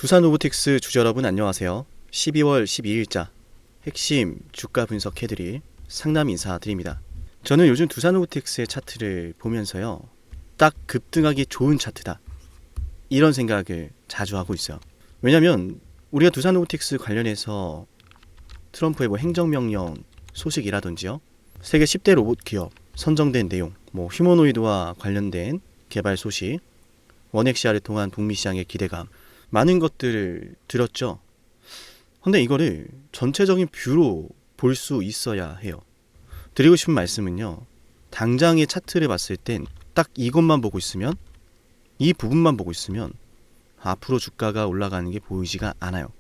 두산로보틱스 주주 여러분 안녕하세요. 12월 12일자 핵심 주가 분석해드릴 상남 인사드립니다. 저는 요즘 두산로보틱스의 차트를 보면서요, 딱 급등하기 좋은 차트다, 이런 생각을 자주 하고 있어요. 왜냐면 우리가 두산로보틱스 관련해서 트럼프의 행정명령 소식이라든지요, 세계 10대 로봇 기업 선정된 내용, 휴머노이드와 관련된 개발 소식, 원엑시아를 통한 북미 시장의 기대감, 많은 것들을 들었죠. 근데 이거를 전체적인 뷰로 볼 수 있어야 해요. 드리고 싶은 말씀은요, 당장의 차트를 봤을 땐 딱 이것만 보고 있으면, 이 부분만 보고 있으면 앞으로 주가가 올라가는 게 보이지가 않아요.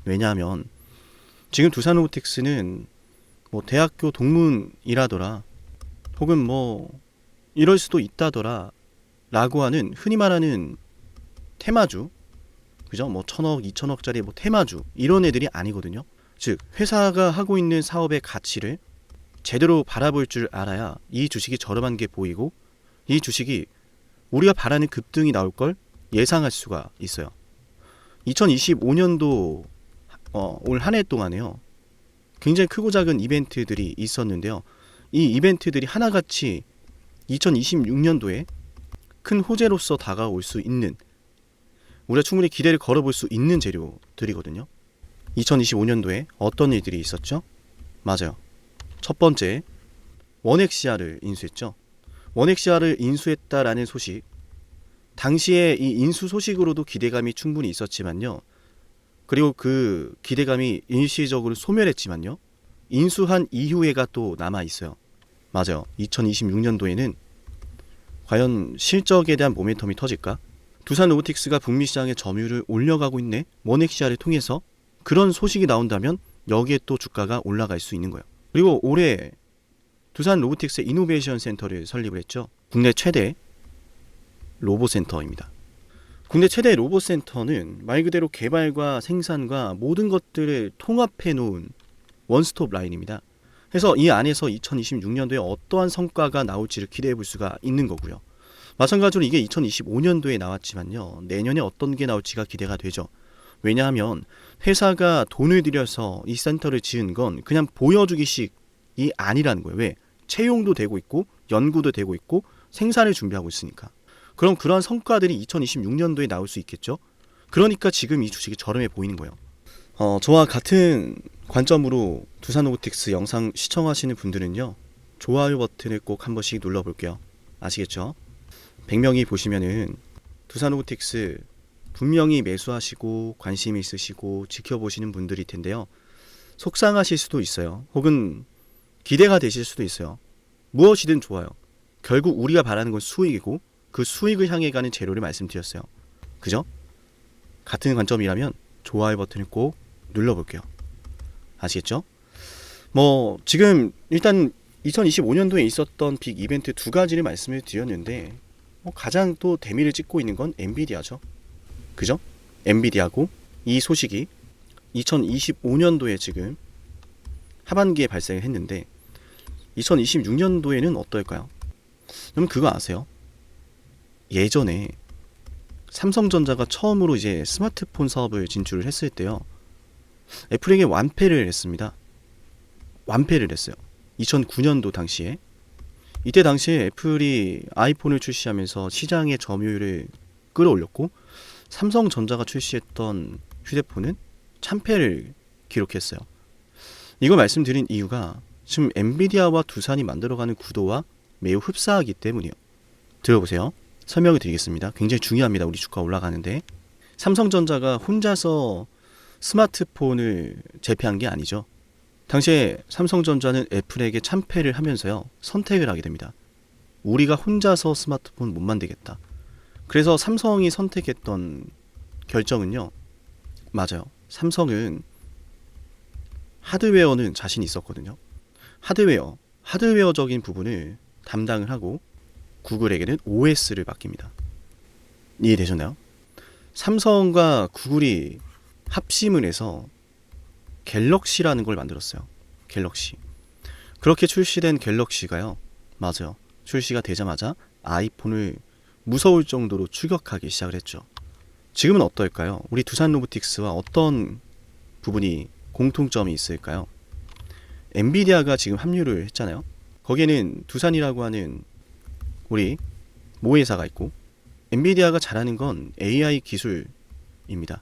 왜냐하면 지금 두산로보틱스는 대학교 동문이라더라, 혹은 이럴 수도 있다더라 라고 하는 흔히 말하는 테마주, 그죠? 1,000억, 2,000억짜리 테마주, 이런 애들이 아니거든요. 즉, 회사가 하고 있는 사업의 가치를 제대로 바라볼 줄 알아야 이 주식이 저렴한 게 보이고, 이 주식이 우리가 바라는 급등이 나올 걸 예상할 수가 있어요. 2025년도 올 한 해 동안에요, 굉장히 크고 작은 이벤트들이 있었는데요. 이 이벤트들이 하나같이 2026년도에 큰 호재로서 다가올 수 있는, 우리가 충분히 기대를 걸어볼 수 있는 재료들이거든요. 2025년도에 어떤 일들이 있었죠? 맞아요. 첫 번째, 원엑시아를 인수했죠. 원엑시아를 인수했다라는 소식, 당시에 이 인수 소식으로도 기대감이 충분히 있었지만요, 그리고 그 기대감이 일시적으로 소멸했지만요, 인수한 이후에가 또 남아있어요. 맞아요. 2026년도에는 과연 실적에 대한 모멘텀이 터질까? 두산로보틱스가 북미 시장의 점유율을 올려가고 있네, 원엑시아를 통해서, 그런 소식이 나온다면 여기에 또 주가가 올라갈 수 있는 거예요. 그리고 올해 두산로보틱스 이노베이션 센터를 설립을 했죠. 국내 최대 로봇센터입니다. 국내 최대 로봇센터는 말 그대로 개발과 생산과 모든 것들을 통합해 놓은 원스톱 라인입니다. 그래서 이 안에서 2026년도에 어떠한 성과가 나올지를 기대해 볼 수가 있는 거고요. 마찬가지로 이게 2025년도에 나왔지만요, 내년에 어떤 게 나올지가 기대가 되죠. 왜냐하면 회사가 돈을 들여서 이 센터를 지은 건 그냥 보여주기식이 아니라는 거예요. 왜? 채용도 되고 있고 연구도 되고 있고 생산을 준비하고 있으니까. 그럼 그러한 성과들이 2026년도에 나올 수 있겠죠. 그러니까 지금 이 주식이 저렴해 보이는 거예요. 저와 같은 관점으로 두산로보틱스 영상 시청하시는 분들은요, 좋아요 버튼을 꼭 한 번씩 눌러볼게요. 아시겠죠? 100명이 보시면은 두산로보틱스 분명히 매수하시고 관심이 있으시고 지켜보시는 분들일 텐데요, 속상하실 수도 있어요. 혹은 기대가 되실 수도 있어요. 무엇이든 좋아요. 결국 우리가 바라는 건 수익이고, 그 수익을 향해 가는 재료를 말씀드렸어요. 그죠? 같은 관점이라면 좋아요 버튼을 꼭 눌러볼게요. 아시겠죠? 지금 일단 2025년도에 있었던 빅 이벤트 두 가지를 말씀을 드렸는데, 가장 또 대미를 찍고 있는 건 엔비디아죠. 그죠? 엔비디아고, 이 소식이 2025년도에 지금 하반기에 발생을 했는데 2026년도에는 어떨까요? 여러분 그거 아세요? 예전에 삼성전자가 처음으로 이제 스마트폰 사업을 진출을 했을 때요, 애플에게 완패를 했습니다. 완패를 했어요. 2009년도 당시에. 이때 당시에 애플이 아이폰을 출시하면서 시장의 점유율을 끌어올렸고, 삼성전자가 출시했던 휴대폰은 참패를 기록했어요. 이걸 말씀드린 이유가 지금 엔비디아와 두산이 만들어가는 구도와 매우 흡사하기 때문이에요. 들어보세요. 설명을 드리겠습니다. 굉장히 중요합니다. 우리 주가 올라가는데. 삼성전자가 혼자서 스마트폰을 제패한 게 아니죠. 당시에 삼성전자는 애플에게 참패를 하면서요, 선택을 하게 됩니다. 우리가 혼자서 스마트폰 못 만들겠다. 그래서 삼성이 선택했던 결정은요, 맞아요. 삼성은 하드웨어는 자신이 있었거든요. 하드웨어적인 부분을 담당을 하고 구글에게는 OS를 맡깁니다. 이해되셨나요? 삼성과 구글이 합심을 해서 갤럭시라는 걸 만들었어요. 갤럭시. 그렇게 출시된 갤럭시가요, 맞아요, 출시가 되자마자 아이폰을 무서울 정도로 추격하기 시작을 했죠. 지금은 어떨까요? 우리 두산 로보틱스와 어떤 부분이 공통점이 있을까요? 엔비디아가 지금 합류를 했잖아요. 거기에는 두산이라고 하는 우리 모회사가 있고, 엔비디아가 잘하는 건 AI 기술입니다.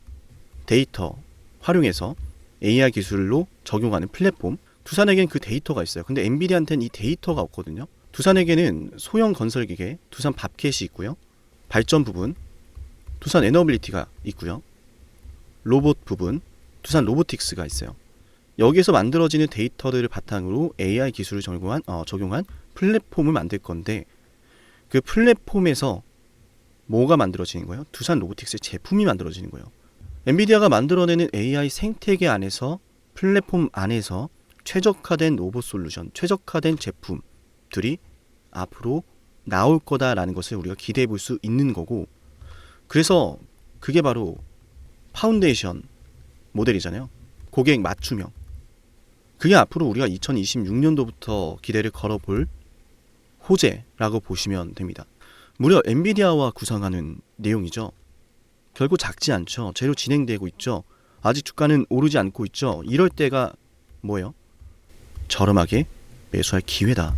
데이터 활용해서 AI 기술로 적용하는 플랫폼. 두산에겐 그 데이터가 있어요. 근데 엔비디아한테는 이 데이터가 없거든요. 두산에게는 소형 건설기계 두산 밥캣이 있고요. 발전 부분 두산 에너빌리티가 있고요. 로봇 부분 두산 로보틱스가 있어요. 여기에서 만들어지는 데이터들을 바탕으로 AI 기술을 적용한 플랫폼을 만들 건데, 그 플랫폼에서 뭐가 만들어지는 거예요? 두산 로보틱스의 제품이 만들어지는 거예요. 엔비디아가 만들어내는 AI 생태계 안에서, 플랫폼 안에서 최적화된 로봇 솔루션, 최적화된 제품들이 앞으로 나올 거다라는 것을 우리가 기대해 볼 수 있는 거고, 그래서 그게 바로 파운데이션 모델이잖아요. 고객 맞춤형. 그게 앞으로 우리가 2026년도부터 기대를 걸어볼 호재라고 보시면 됩니다. 무려 엔비디아와 구상하는 내용이죠. 결국 작지 않죠. 제로 진행되고 있죠. 아직 주가는 오르지 않고 있죠. 이럴 때가 뭐예요? 저렴하게 매수할 기회다.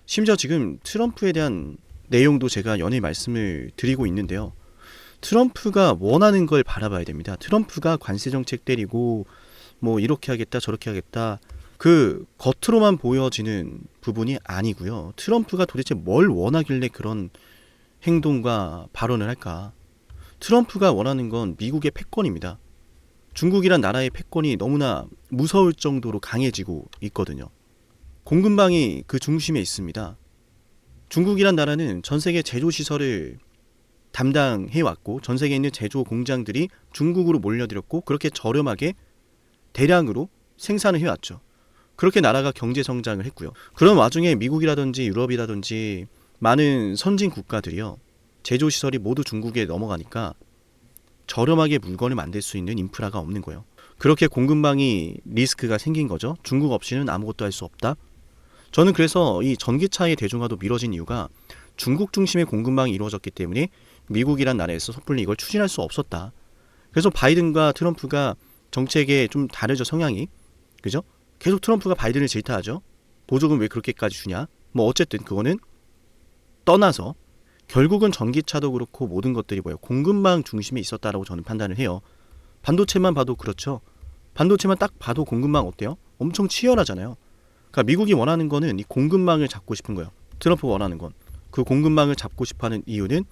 심지어 지금 트럼프에 대한 내용도 제가 연일 말씀을 드리고 있는데요. 트럼프가 원하는 걸 바라봐야 됩니다. 트럼프가 관세 정책 때리고 뭐 이렇게 하겠다 저렇게 하겠다, 그 겉으로만 보여지는 부분이 아니고요. 트럼프가 도대체 뭘 원하길래 그런 행동과 발언을 할까? 트럼프가 원하는 건 미국의 패권입니다. 중국이란 나라의 패권이 너무나 무서울 정도로 강해지고 있거든요. 공급망이 그 중심에 있습니다. 중국이란 나라는 전 세계 제조시설을 담당해왔고, 전 세계에 있는 제조 공장들이 중국으로 몰려들었고, 그렇게 저렴하게 대량으로 생산을 해왔죠. 그렇게 나라가 경제 성장을 했고요. 그런 와중에 미국이라든지 유럽이라든지 많은 선진 국가들이요, 제조시설이 모두 중국에 넘어가니까 저렴하게 물건을 만들 수 있는 인프라가 없는 거예요. 그렇게 공급망이 리스크가 생긴 거죠. 중국 없이는 아무것도 할 수 없다. 저는 그래서 이 전기차의 대중화도 미뤄진 이유가 중국 중심의 공급망이 이루어졌기 때문에 미국이란 나라에서 섣불리 이걸 추진할 수 없었다. 그래서 바이든과 트럼프가 정책에 좀 다르죠, 성향이. 그죠? 계속 트럼프가 바이든을 질타하죠. 보조금 왜 그렇게까지 주냐. 뭐 어쨌든 그거는 떠나서 결국은 전기차도 그렇고 모든 것들이 뭐예요? 공급망 중심에 있었다라고 저는 판단을 해요. 반도체만 봐도 그렇죠. 반도체만 딱 봐도 공급망 어때요? 엄청 치열하잖아요. 그러니까 미국이 원하는 거는 이 공급망을 잡고 싶은 거예요. 트럼프가 원하는 건. 그 공급망을 잡고 싶어하는 이유는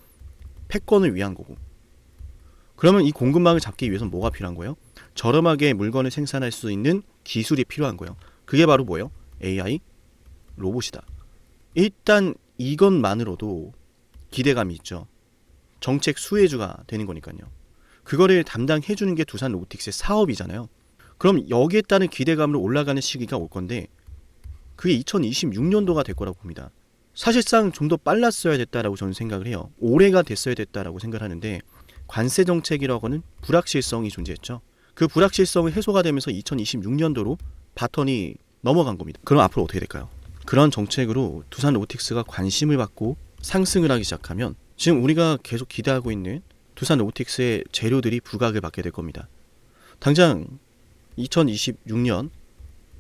패권을 위한 거고. 그러면 이 공급망을 잡기 위해서는 뭐가 필요한 거예요? 저렴하게 물건을 생산할 수 있는 기술이 필요한 거예요. 그게 바로 뭐예요? AI 로봇이다. 일단 이것만으로도 기대감이 있죠. 정책 수혜주가 되는 거니까요. 그거를 담당해 주는 게 두산 로보틱스의 사업이잖아요. 그럼 여기에 따른 기대감으로 올라가는 시기가 올 건데, 그게 2026년도가 될 거라고 봅니다. 사실상 좀 더 빨랐어야 됐다라고 저는 생각을 해요. 올해가 됐어야 됐다라고 생각을 하는데, 관세 정책이라고는 불확실성이 존재했죠. 그 불확실성이 해소가 되면서 2026년도로 바턴이 넘어간 겁니다. 그럼 앞으로 어떻게 될까요? 그런 정책으로 두산 로보틱스가 관심을 받고 상승을 하기 시작하면 지금 우리가 계속 기대하고 있는 두산 로보틱스의 재료들이 부각을 받게 될 겁니다. 당장 2026년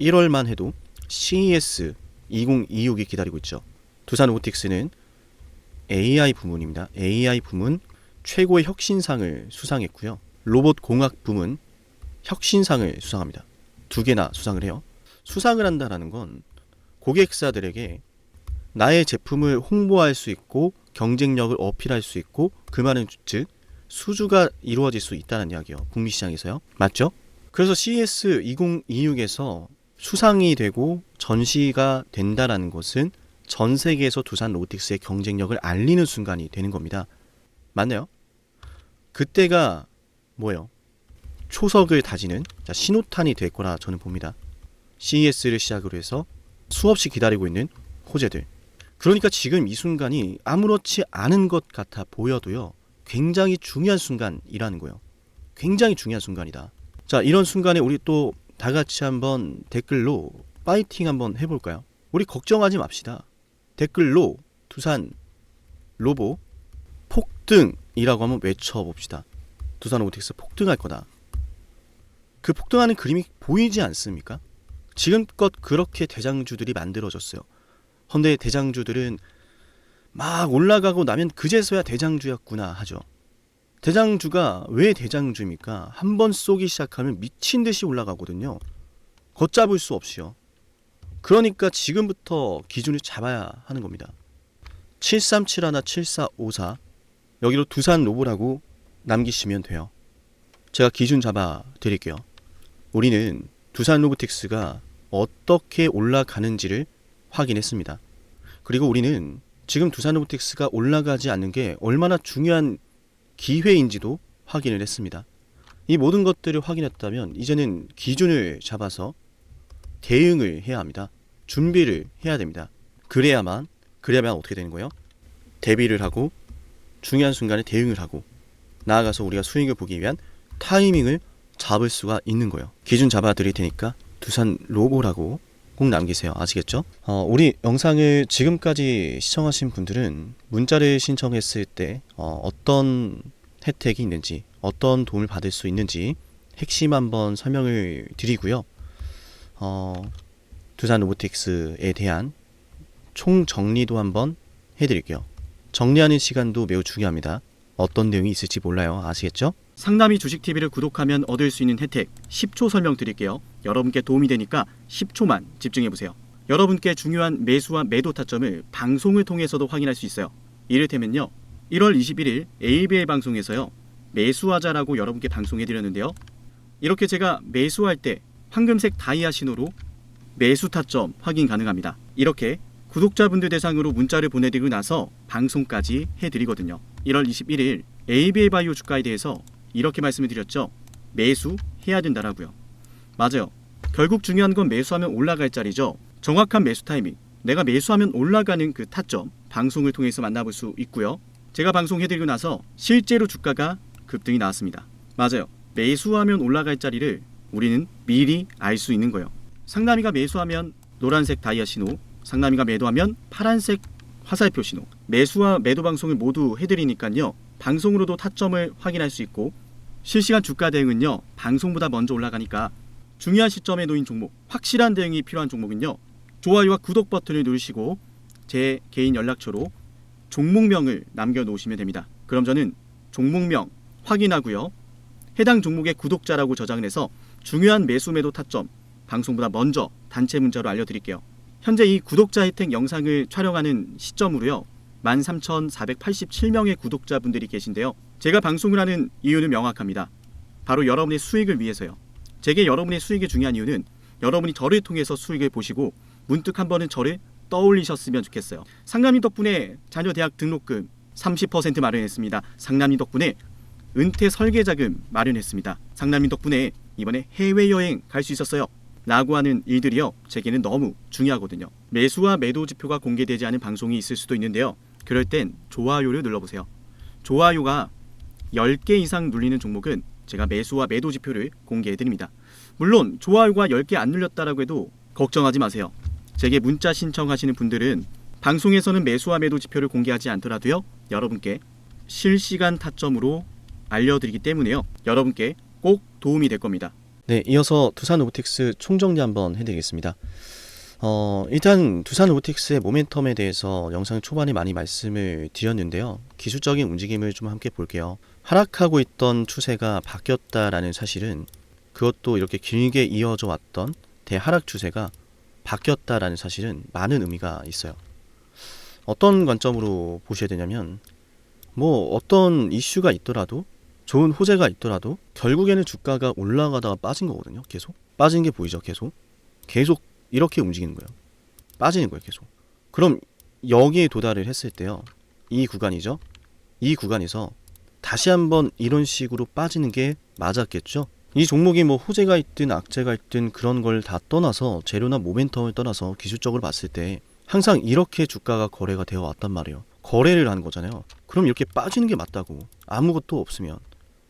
1월만 해도 CES 2026이 기다리고 있죠. 두산 로보틱스는 AI 부문입니다. AI 부문 최고의 혁신상을 수상했고요. 로봇 공학 부문 혁신상을 수상합니다. 2개나 수상을 해요. 수상을 한다는 건 고객사들에게 나의 제품을 홍보할 수 있고 경쟁력을 어필할 수 있고, 그 말은 즉 수주가 이루어질 수 있다는 이야기예요. 북미 시장에서요. 맞죠? 그래서 CES 2026에서 수상이 되고 전시가 된다라는 것은 전 세계에서 두산 로보틱스의 경쟁력을 알리는 순간이 되는 겁니다. 맞나요? 그때가 뭐예요? 초석을 다지는 신호탄이 될 거라 저는 봅니다. CES를 시작으로 해서 수없이 기다리고 있는 호재들. 그러니까 지금 이 순간이 아무렇지 않은 것 같아 보여도요, 굉장히 중요한 순간이라는 거예요. 굉장히 중요한 순간이다. 자, 이런 순간에 우리 또 다 같이 한번 댓글로 파이팅 한번 해볼까요? 우리 걱정하지 맙시다. 댓글로 두산 로보 폭등이라고 한번 외쳐봅시다. 두산로보틱스 폭등할 거다. 그 폭등하는 그림이 보이지 않습니까? 지금껏 그렇게 대장주들이 만들어졌어요. 그런데 대장주들은 막 올라가고 나면 그제서야 대장주였구나 하죠. 대장주가 왜 대장주입니까? 한번 쏘기 시작하면 미친 듯이 올라가거든요. 걷잡을 수 없이요. 그러니까 지금부터 기준을 잡아야 하는 겁니다. 7371, 7454 여기로 두산로보라고 남기시면 돼요. 제가 기준 잡아 드릴게요. 우리는 두산로보틱스가 어떻게 올라가는지를 확인했습니다. 그리고 우리는 지금 두산로보틱스가 올라가지 않는 게 얼마나 중요한 기회인지도 확인을 했습니다. 이 모든 것들을 확인했다면 이제는 기준을 잡아서 대응을 해야 합니다. 준비를 해야 됩니다. 그래야만 어떻게 되는 거예요? 대비를 하고 중요한 순간에 대응을 하고 나아가서 우리가 수익을 보기 위한 타이밍을 잡을 수가 있는 거예요. 기준 잡아 드릴 테니까 두산로보라고 꼭 남기세요. 아시겠죠? 우리 영상을 지금까지 시청하신 분들은 문자를 신청했을 때 어떤 혜택이 있는지, 어떤 도움을 받을 수 있는지 핵심 한번 설명을 드리고요. 두산로보틱스에 대한 총정리도 한번 해드릴게요. 정리하는 시간도 매우 중요합니다. 어떤 내용이 있을지 몰라요. 아시겠죠? 상남이 주식TV를 구독하면 얻을 수 있는 혜택 10초 설명드릴게요. 여러분께 도움이 되니까 10초만 집중해보세요. 여러분께 중요한 매수와 매도 타점을 방송을 통해서도 확인할 수 있어요. 이를테면요. 1월 21일 ABL 방송에서요. 매수하자라고 여러분께 방송해드렸는데요. 이렇게 제가 매수할 때 황금색 다이아 신호로 매수 타점 확인 가능합니다. 이렇게 구독자분들 대상으로 문자를 보내드리고 나서 방송까지 해드리거든요. 1월 21일 ABL 바이오 주가에 대해서 이렇게 말씀을 드렸죠. 매수해야 된다라고요. 맞아요. 결국 중요한 건 매수하면 올라갈 자리죠. 정확한 매수 타이밍, 내가 매수하면 올라가는 그 타점 방송을 통해서 만나볼 수 있고요. 제가 방송해드리고 나서 실제로 주가가 급등이 나왔습니다. 맞아요. 매수하면 올라갈 자리를 우리는 미리 알 수 있는 거예요. 상남이가 매수하면 노란색 다이아 신호, 상남이가 매도하면 파란색 화살표 신호. 매수와 매도 방송을 모두 해드리니까요. 방송으로도 타점을 확인할 수 있고 실시간 주가 대응은요. 방송보다 먼저 올라가니까 중요한 시점에 놓인 종목, 확실한 대응이 필요한 종목은요. 좋아요와 구독 버튼을 누르시고 제 개인 연락처로 종목명을 남겨놓으시면 됩니다. 그럼 저는 종목명 확인하고요. 해당 종목의 구독자라고 저장을 해서 중요한 매수 매도 타점 방송보다 먼저 단체 문자로 알려드릴게요. 현재 이 구독자 혜택 영상을 촬영하는 시점으로요. 13,487명의 구독자분들이 계신데요. 제가 방송을 하는 이유는 명확합니다. 바로 여러분의 수익을 위해서요. 제게 여러분의 수익이 중요한 이유는 여러분이 저를 통해서 수익을 보시고 문득 한 번은 저를 떠올리셨으면 좋겠어요. 상남이 덕분에 자녀 대학 등록금 30% 마련했습니다. 상남이 덕분에 은퇴 설계자금 마련했습니다. 상남이 덕분에 이번에 해외여행 갈 수 있었어요. 라고 하는 일들이요. 제게는 너무 중요하거든요. 매수와 매도 지표가 공개되지 않은 방송이 있을 수도 있는데요. 그럴 땐 좋아요를 눌러보세요. 좋아요가 10개 이상 눌리는 종목은 제가 매수와 매도 지표를 공개해드립니다. 물론 좋아요가 10개 안 눌렸다라고 해도 걱정하지 마세요. 제게 문자 신청하시는 분들은 방송에서는 매수와 매도 지표를 공개하지 않더라도요. 여러분께 실시간 타점으로 알려드리기 때문에요. 여러분께 꼭 도움이 될 겁니다. 네, 이어서 두산로보틱스 총정리 한번 해드리겠습니다. 일단 두산로보틱스의 모멘텀에 대해서 영상 초반에 많이 말씀을 드렸는데요. 기술적인 움직임을 좀 함께 볼게요. 하락하고 있던 추세가 바뀌었다라는 사실은 그것도 이렇게 길게 이어져 왔던 대하락 추세가 바뀌었다라는 사실은 많은 의미가 있어요. 어떤 관점으로 보셔야 되냐면 어떤 이슈가 있더라도 좋은 호재가 있더라도 결국에는 주가가 올라가다가 빠진 거거든요. 계속 빠진 게 보이죠. 계속 이렇게 움직이는 거예요. 빠지는 거예요. 계속. 그럼 여기에 도달을 했을 때요. 이 구간이죠. 이 구간에서 다시 한번 이런 식으로 빠지는 게 맞았겠죠. 이 종목이 호재가 있든 악재가 있든 그런 걸 다 떠나서 재료나 모멘텀을 떠나서 기술적으로 봤을 때 항상 이렇게 주가가 거래가 되어 왔단 말이에요. 거래를 하는 거잖아요. 그럼 이렇게 빠지는 게 맞다고. 아무것도 없으면.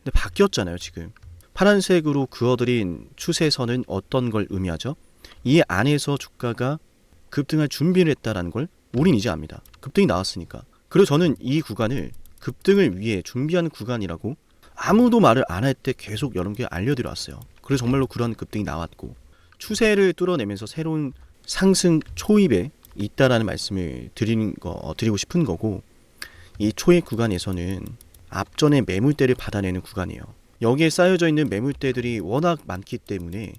근데 바뀌었잖아요. 지금 파란색으로 그어드린 추세선은 어떤 걸 의미하죠? 이 안에서 주가가 급등할 준비를 했다라는 걸 우린 이제 압니다. 급등이 나왔으니까. 그리고 저는 이 구간을 급등을 위해 준비하는 구간이라고 아무도 말을 안 할 때 계속 여러분께 알려드렸어요. 그래서 정말로 그런 급등이 나왔고 추세를 뚫어내면서 새로운 상승 초입에 있다라는 말씀을 드리고 싶은 거고, 이 초입 구간에서는 앞전에 매물대를 받아내는 구간이에요. 여기에 쌓여져 있는 매물대들이 워낙 많기 때문에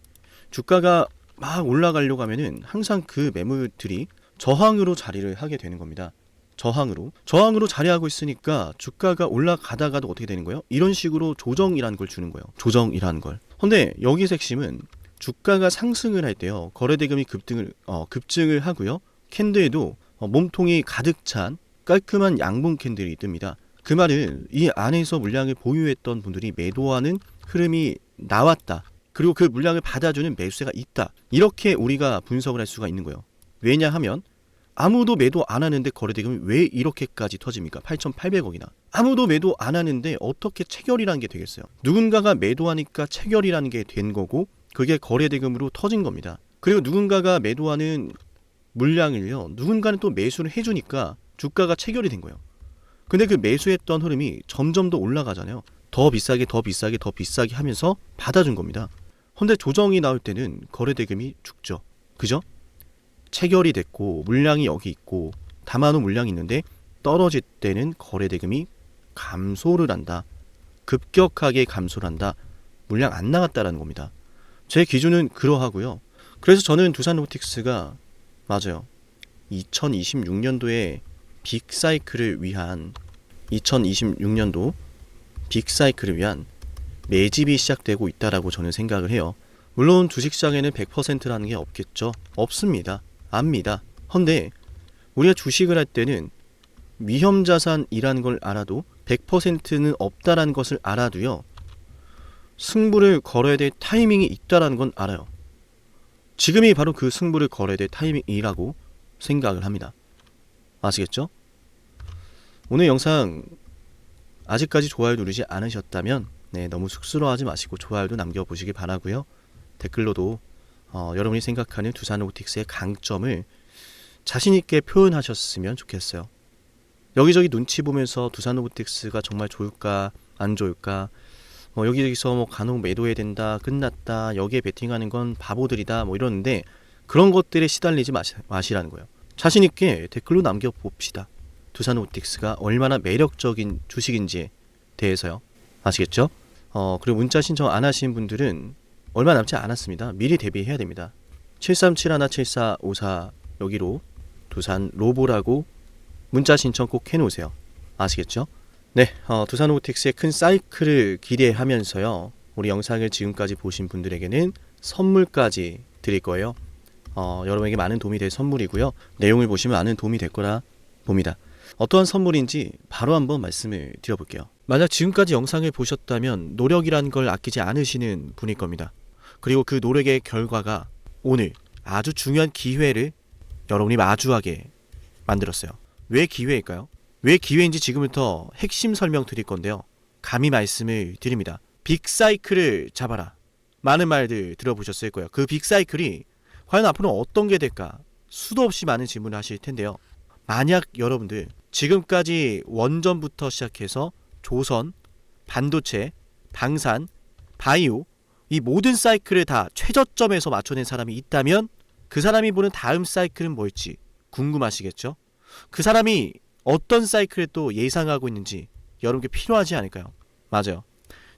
주가가 막 올라가려고 하면은 항상 그 매물들이 저항으로 자리를 하게 되는 겁니다. 저항으로 자리하고 있으니까 주가가 올라가다가도 어떻게 되는 거예요? 이런 식으로 조정이라는 걸 주는 거예요. 조정이라는 걸. 근데 여기서 핵심은 주가가 상승을 할 때요, 거래대금이 급증을 하고요, 캔들에도 몸통이 가득 찬 깔끔한 양봉 캔들이 뜹니다. 그 말은 이 안에서 물량을 보유했던 분들이 매도하는 흐름이 나왔다. 그리고 그 물량을 받아주는 매수세가 있다. 이렇게 우리가 분석을 할 수가 있는 거예요. 왜냐하면 아무도 매도 안 하는데 거래대금이 왜 이렇게까지 터집니까? 8,800억이나. 아무도 매도 안 하는데 어떻게 체결이라는 게 되겠어요? 누군가가 매도하니까 체결이라는 게 된 거고, 그게 거래대금으로 터진 겁니다. 그리고 누군가가 매도하는 물량을요, 누군가는 또 매수를 해주니까 주가가 체결이 된 거예요. 근데 그 매수했던 흐름이 점점 더 올라가잖아요. 더 비싸게 하면서 받아준 겁니다. 근데 조정이 나올 때는 거래대금이 죽죠. 그죠? 체결이 됐고 물량이 여기 있고 담아놓은 물량이 있는데 떨어질 때는 거래대금이 감소를 한다. 급격하게 감소를 한다. 물량 안 나갔다라는 겁니다. 제 기준은 그러하고요. 그래서 저는 두산로보틱스가 맞아요. 2026년도에 빅사이클을 위한 매집이 시작되고 있다라고 저는 생각을 해요. 물론 주식시장에는 100%라는 게 없겠죠. 없습니다. 압니다. 헌데 우리가 주식을 할 때는 위험자산이라는 걸 알아도 100%는 없다라는 것을 알아도요, 승부를 걸어야 될 타이밍이 있다라는 건 알아요. 지금이 바로 그 승부를 걸어야 될 타이밍이라고 생각을 합니다. 아시겠죠? 오늘 영상 아직까지 좋아요 누르지 않으셨다면 너무 쑥스러워하지 마시고 좋아요도 남겨보시기 바라고요. 댓글로도 여러분이 생각하는 두산로보틱스의 강점을 자신있게 표현하셨으면 좋겠어요. 여기저기 눈치 보면서 두산로보틱스가 정말 좋을까 안 좋을까, 여기저기서 간혹 매도해야 된다, 끝났다, 여기에 베팅하는 건 바보들이다 이러는데, 그런 것들에 시달리지 마시라는 거예요. 자신있게 댓글로 남겨봅시다. 두산로보틱스가 얼마나 매력적인 주식인지에 대해서요. 아시겠죠? 그리고 문자 신청 안 하신 분들은 얼마 남지 않았습니다. 미리 대비해야 됩니다. 7371-7454 여기로 두산로보라고 문자 신청 꼭 해놓으세요. 아시겠죠? 네, 두산로보틱스의 큰 사이클을 기대하면서요, 우리 영상을 지금까지 보신 분들에게는 선물까지 드릴 거예요. 여러분에게 많은 도움이 될 선물이고요. 내용을 보시면 많은 도움이 될 거라 봅니다. 어떠한 선물인지 바로 한번 말씀을 드려볼게요. 만약 지금까지 영상을 보셨다면 노력이라는 걸 아끼지 않으시는 분일 겁니다. 그리고 그 노력의 결과가 오늘 아주 중요한 기회를 여러분이 마주하게 만들었어요. 왜 기회일까요? 왜 기회인지 지금부터 핵심 설명 드릴 건데요. 감히 말씀을 드립니다. 빅사이클을 잡아라. 많은 말들 들어보셨을 거예요. 그 빅사이클이 과연 앞으로 어떤 게 될까? 수도 없이 많은 질문을 하실 텐데요. 만약 여러분들 지금까지 원전부터 시작해서 조선, 반도체, 방산, 바이오, 이 모든 사이클을 다 최저점에서 맞춰낸 사람이 있다면 그 사람이 보는 다음 사이클은 뭘지 궁금하시겠죠? 그 사람이 어떤 사이클을 또 예상하고 있는지 여러분께 필요하지 않을까요? 맞아요.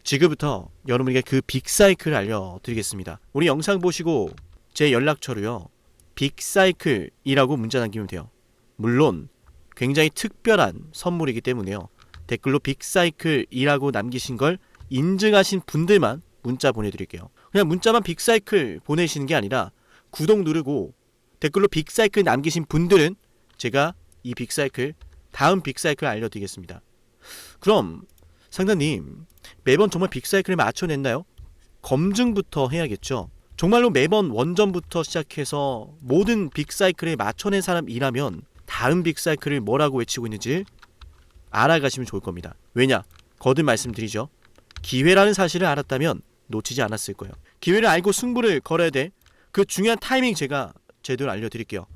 지금부터 여러분에게 그 빅사이클을 알려드리겠습니다. 우리 영상 보시고 제 연락처로요, 빅사이클이라고 문자 남기면 돼요. 물론 굉장히 특별한 선물이기 때문에요, 댓글로 빅사이클이라고 남기신 걸 인증하신 분들만 문자 보내드릴게요. 그냥 문자만 빅사이클 보내시는 게 아니라 구독 누르고 댓글로 빅사이클 남기신 분들은 제가 이 빅사이클, 다음 빅사이클 알려드리겠습니다. 그럼 상담님, 매번 정말 빅사이클을 맞춰냈나요? 검증부터 해야겠죠. 정말로 매번 원전부터 시작해서 모든 빅사이클에 맞춰낸 사람이라면 다음 빅사이클을 뭐라고 외치고 있는지 알아가시면 좋을 겁니다. 왜냐? 거듭 말씀드리죠. 기회라는 사실을 알았다면 놓치지 않았을 거예요. 기회를 알고 승부를 걸어야 돼. 그 중요한 타이밍 제가 제대로 알려드릴게요.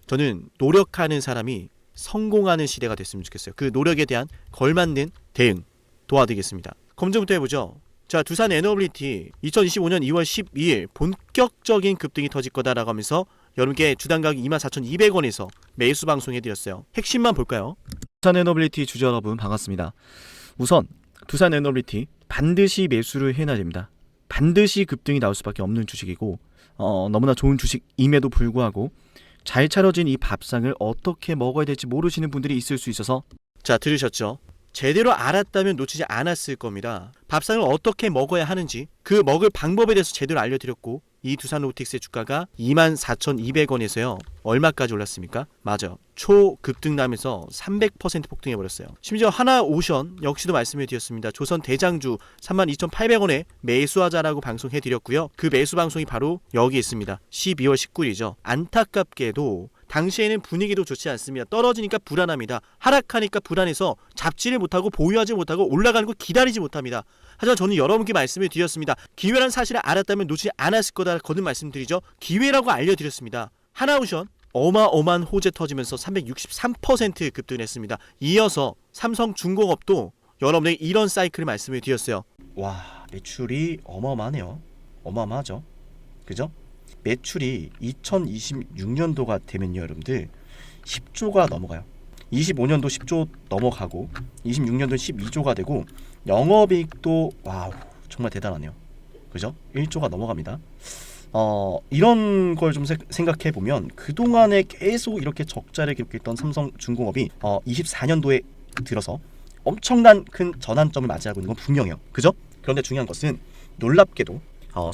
저는 노력하는 사람이 성공하는 시대가 됐으면 좋겠어요. 그 노력에 대한 걸맞는 대응 도와드리겠습니다. 검증부터 해보죠. 자, 두산 에너빌리티 2025년 2월 12일 본격적인 급등이 터질 거다라고 하면서 여러분께 주당 가격 24,200원에서 매수 방송해드렸어요. 핵심만 볼까요? 두산 에너빌리티 주주 여러분 반갑습니다. 우선 두산 에너빌리티 반드시 매수를 해놔야 됩니다. 반드시 급등이 나올 수밖에 없는 주식이고 너무나 좋은 주식임에도 불구하고 잘 차려진 이 밥상을 어떻게 먹어야 될지 모르시는 분들이 있을 수 있어서 자, 들으셨죠? 제대로 알았다면 놓치지 않았을 겁니다. 밥상을 어떻게 먹어야 하는지 그 먹을 방법에 대해서 제대로 알려드렸고 이 두산 로보틱스의 주가가 24,200원에서요. 얼마까지 올랐습니까? 맞아. 초급등 나면서 300% 폭등해버렸어요. 심지어 하나오션 역시도 말씀해드렸습니다. 조선 대장주 32,800원에 매수하자라고 방송해드렸고요. 그 매수 방송이 바로 여기 있습니다. 12월 19일이죠. 안타깝게도 당시에는 분위기도 좋지 않습니다. 떨어지니까 불안합니다. 하락하니까 불안해서 잡지를 못하고 보유하지 못하고 올라가는 거 기다리지 못합니다. 하지만 저는 여러분께 말씀을 드렸습니다. 기회란 사실을 알았다면 놓치지 않았을 거다 거듭 말씀드리죠. 기회라고 알려드렸습니다. 하나오션 어마어마한 호재 터지면서 363% 급등했습니다. 이어서 삼성중공업도 여러분에게 이런 사이클을 말씀을 드렸어요. 와 매출이 어마어마하네요. 어마어마하죠. 그죠? 매출이 2026년도가 되면요 여러분들 10조가 넘어가요. 25년도 10조 넘어가고 26년도 12조가 되고 영업이익도 와우 정말 대단하네요. 그죠? 1조가 넘어갑니다. 이런 걸 좀 생각해 보면 그동안에 계속 이렇게 적자를 기록했던 삼성중공업이 24년도에 들어서 엄청난 큰 전환점을 맞이하고 있는 건 분명해요. 그죠? 그런데 중요한 것은 놀랍게도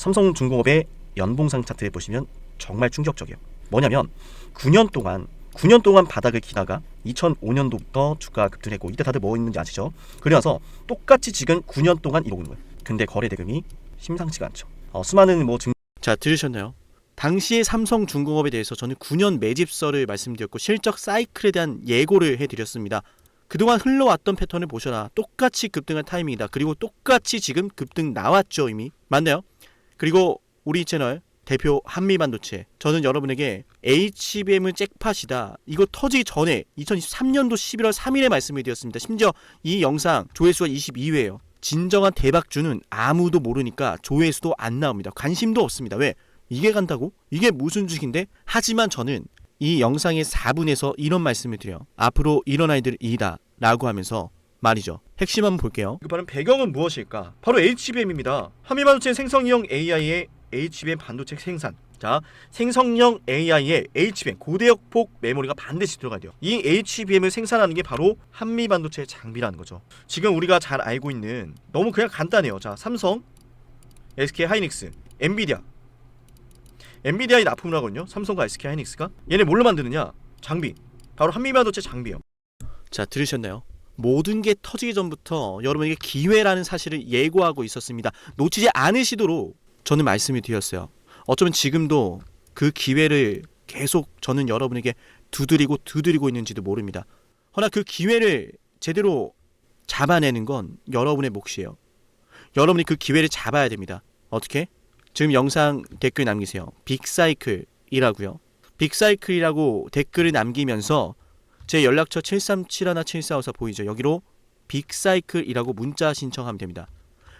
삼성중공업의 연봉상 차트를 보시면 정말 충격적이에요. 뭐냐면 9년 동안 바닥을 기다가 2005년도부터 주가가 급등했고 이때 다들 뭐 있는지 아시죠? 그래서 똑같이 지금 9년 동안 이러고 있는 거예요. 근데 거래 대금이 심상치가 않죠. 수많은 자, 들으셨나요? 당시의 삼성중공업에 대해서 저는 9년 매집설을 말씀드렸고 실적 사이클에 대한 예고를 해드렸습니다. 그동안 흘러왔던 패턴을 보셔라. 똑같이 급등한 타이밍이다. 그리고 똑같이 지금 급등 나왔죠 이미. 맞나요? 그리고 우리 채널 대표 한미반도체 저는 여러분에게 HBM은 잭팟이다. 이거 터지기 전에 2023년도 11월 3일에 말씀을 드렸습니다. 심지어 이 영상 조회수가 22회예요. 진정한 대박주는 아무도 모르니까 조회수도 안 나옵니다. 관심도 없습니다. 왜? 이게 간다고? 이게 무슨 주식인데? 하지만 저는 이 영상의 4분에서 이런 말씀을 드려요. 앞으로 일어날 일들이 이다 라고 하면서 말이죠. 핵심 한번 볼게요. 급하는 배경은 무엇일까? 바로 HBM입니다. 한미반도체 생성형 AI의 HBM 반도체 생산. 자, 생성형 AI의 HBM 고대역폭 메모리가 반드시 들어가야 돼요. 이 HBM을 생산하는 게 바로 한미반도체 장비라는 거죠. 지금 우리가 잘 알고 있는 너무 그냥 간단해요. 자, 삼성, SK하이닉스, 엔비디아의 납품을 하거든요. 삼성과 SK하이닉스가. 얘네 뭘로 만드느냐? 장비. 바로 한미반도체 장비예요. 자, 들으셨나요? 모든 게 터지기 전부터 여러분에게 기회라는 사실을 예고하고 있었습니다. 놓치지 않으시도록 저는 말씀을 드렸어요. 어쩌면 지금도 그 기회를 계속 저는 여러분에게 두드리고 있는지도 모릅니다. 허나 그 기회를 제대로 잡아내는 건 여러분의 몫이에요. 여러분이 그 기회를 잡아야 됩니다. 어떻게? 지금 영상 댓글 남기세요. 빅사이클이라고요. 빅사이클이라고 댓글을 남기면서 제 연락처 737-7454 보이죠? 여기로 빅사이클이라고 문자 신청하면 됩니다.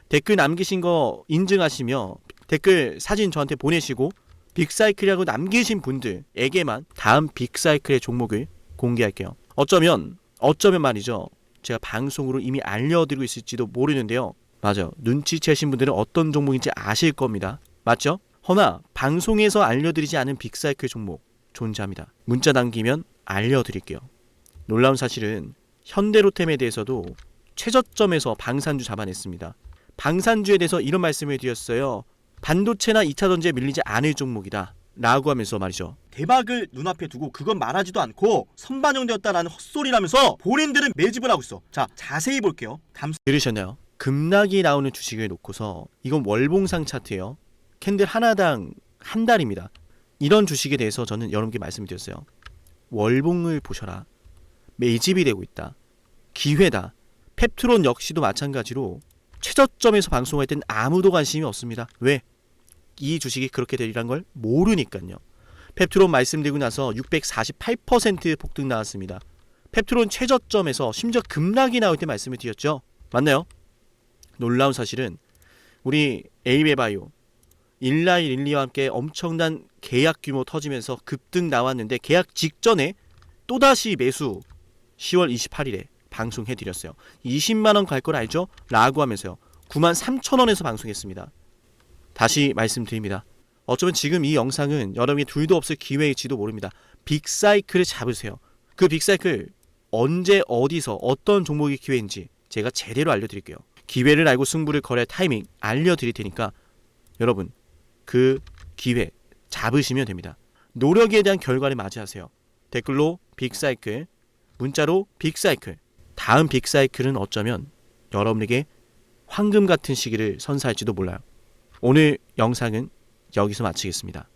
댓글 남기신 거 인증하시며 댓글 사진 저한테 보내시고 빅사이클이라고 남기신 분들에게만 다음 빅사이클의 종목을 공개할게요. 어쩌면 말이죠. 제가 방송으로 이미 알려드리고 있을지도 모르는데요. 맞아요. 눈치채신 분들은 어떤 종목인지 아실 겁니다. 맞죠? 허나 방송에서 알려드리지 않은 빅사이클 종목 존재합니다. 문자 남기면 알려드릴게요. 놀라운 사실은 현대로템에 대해서도 최저점에서 방산주 잡아냈습니다. 방산주에 대해서 이런 말씀을 드렸어요. 반도체나 2차전지에 밀리지 않을 종목이다 라고 하면서 말이죠. 대박을 눈앞에 두고 그건 말하지도 않고 선반영되었다라는 헛소리라면서 본인들은 매집을 하고 있어. 자, 자세히 볼게요. 들으셨나요? 급락이 나오는 주식을 놓고서 이건 월봉상 차트예요. 캔들 하나당 한 달입니다. 이런 주식에 대해서 저는 여러분께 말씀드렸어요. 월봉을 보셔라. 매집이 되고 있다. 기회다. 펩트론 역시도 마찬가지로 최저점에서 방송할 땐 아무도 관심이 없습니다. 왜? 이 주식이 그렇게 되리란 걸 모르니까요. 펩트론 말씀드리고 나서 648% 폭등 나왔습니다. 펩트론 최저점에서 심지어 급락이 나올 때 말씀을 드렸죠. 맞나요? 놀라운 사실은 우리 에이베바이오, 일라이 릴리와 함께 엄청난 계약 규모 터지면서 급등 나왔는데 계약 직전에 또다시 매수 10월 28일에 방송해드렸어요. 20만원 갈 걸 알죠? 라고 하면서요. 93,000원에서 방송했습니다. 다시 말씀드립니다. 어쩌면 지금 이 영상은 여러분이 둘도 없을 기회일지도 모릅니다. 빅사이클을 잡으세요. 그 빅사이클 언제 어디서 어떤 종목이 기회인지 제가 제대로 알려드릴게요. 기회를 알고 승부를 걸을 타이밍 알려드릴 테니까 여러분 그 기회 잡으시면 됩니다. 노력에 대한 결과를 맞이하세요. 댓글로 빅사이클, 문자로 빅사이클. 다음 빅사이클은 어쩌면 여러분에게 황금 같은 시기를 선사할지도 몰라요. 오늘 영상은 여기서 마치겠습니다.